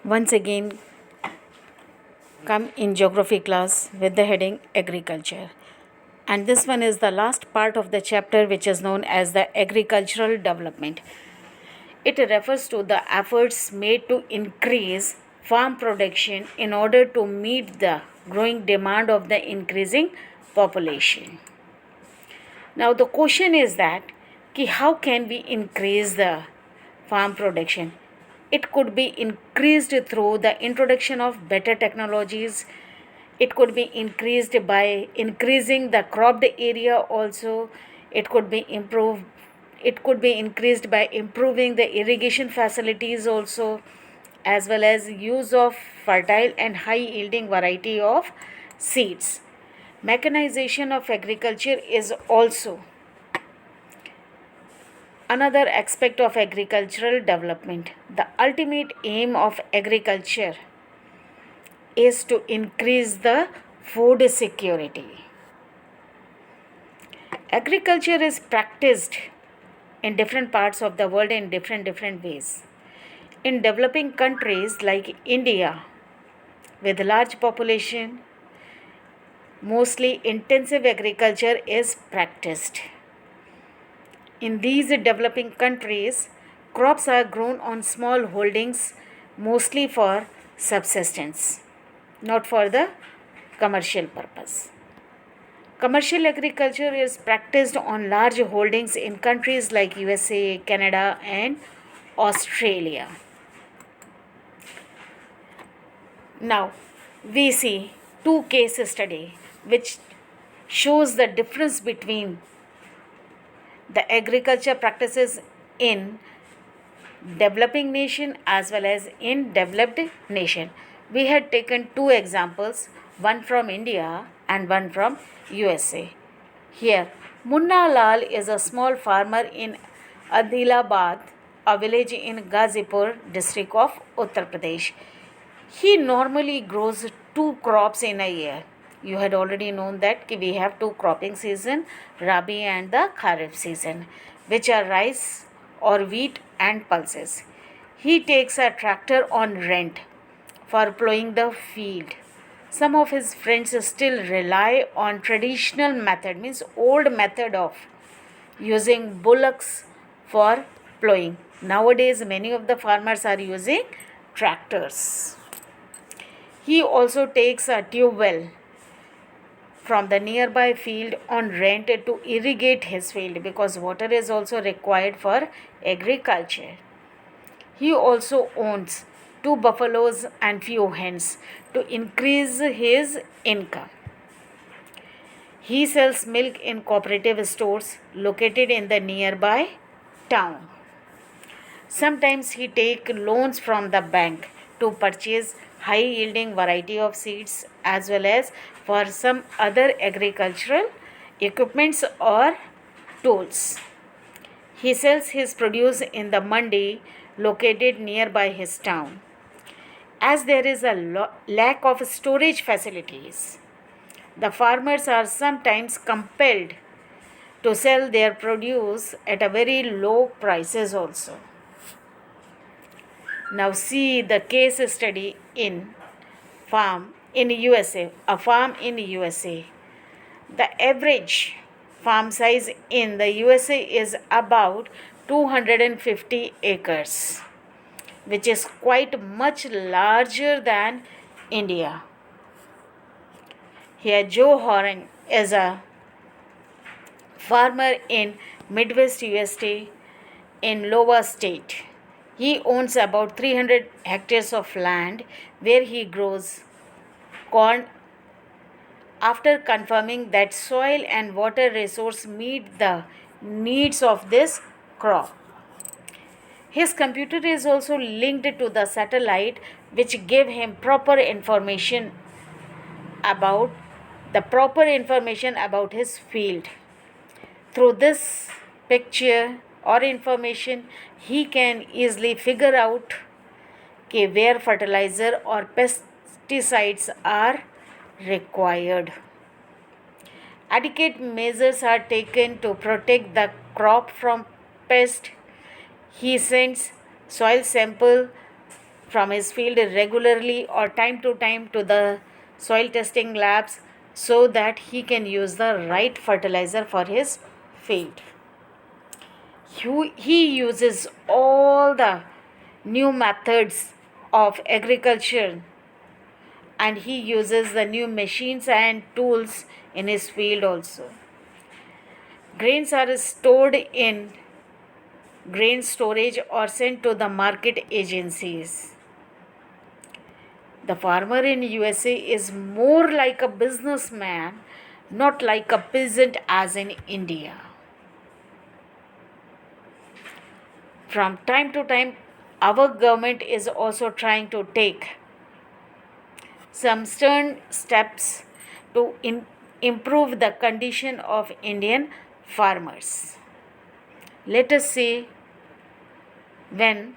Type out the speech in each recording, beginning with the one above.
Once again, come in geography class with the heading Agriculture. And this one is the last part of the chapter, which is known as the agricultural development. It refers to the efforts made to increase farm production in order to meet the growing demand of the increasing population. Now the question is that how can we increase the farm production? It could be increased through the introduction of better technologies. It could be increased by increasing the cropped area also. It could be increased by improving the irrigation facilities also, as well as use of fertile and high yielding variety of seeds. Mechanization of agriculture is also another aspect of agricultural development. The ultimate aim of agriculture is to increase the food security. Agriculture is practiced in different parts of the world in different ways. In developing countries like India, with large population, mostly intensive agriculture is practiced. In these developing countries, crops are grown on small holdings, mostly for subsistence, not for the commercial purpose. Commercial agriculture is practiced on large holdings in countries like USA, Canada, and Australia. Now, we see two case study which shows the difference between the agriculture practices in developing nation as well as in developed nation. We had taken two examples, one from India and one from USA. Here, Munna Lal is a small farmer in Adilabad, a village in Gazipur district of Uttar Pradesh. He normally grows two crops in a year. You had already known that we have two cropping season, Rabi and the Kharif season, which are rice or wheat and pulses. He takes a tractor on rent for plowing the field. Some of his friends still rely on traditional method, means old method of using bullocks for plowing. Nowadays, many of the farmers are using tractors. He also takes a tube well from the nearby field on rent to irrigate his field, because water is also required for agriculture. He also owns two buffaloes and few hens to increase his income. He sells milk in cooperative stores located in the nearby town. Sometimes he takes loans from the bank to purchase high yielding variety of seeds as well as for some other agricultural equipments or tools. He sells his produce in the mandi located nearby his town. As there is a lack of storage facilities, the farmers are sometimes compelled to sell their produce at a very low prices also. Now see the case study in farm in USA, a farm in USA. The average farm size in the USA is about 250 acres, which is quite much larger than India. Here Joe Horan is a farmer in Midwest USA in Iowa State. He owns about 300 hectares of land where he grows corn after confirming that soil and water resource meet the needs of this crop. His computer is also linked to the satellite, which give him proper information about his field. Through this picture or information, he can easily figure out where fertilizer or pesticides are required. Adequate measures are taken to protect the crop from pest. He sends soil sample from his field regularly or time to time to the soil testing labs so that he can use the right fertilizer for his field. He uses all the new methods of agriculture, and he uses the new machines and tools in his field also. Grains are stored in grain storage or sent to the market agencies. The farmer in USA is more like a businessman, not like a peasant as in India. From time to time, our government is also trying to take some stern steps to improve the condition of Indian farmers. Let us see when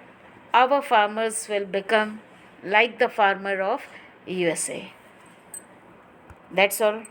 our farmers will become like the farmer of USA. That's all.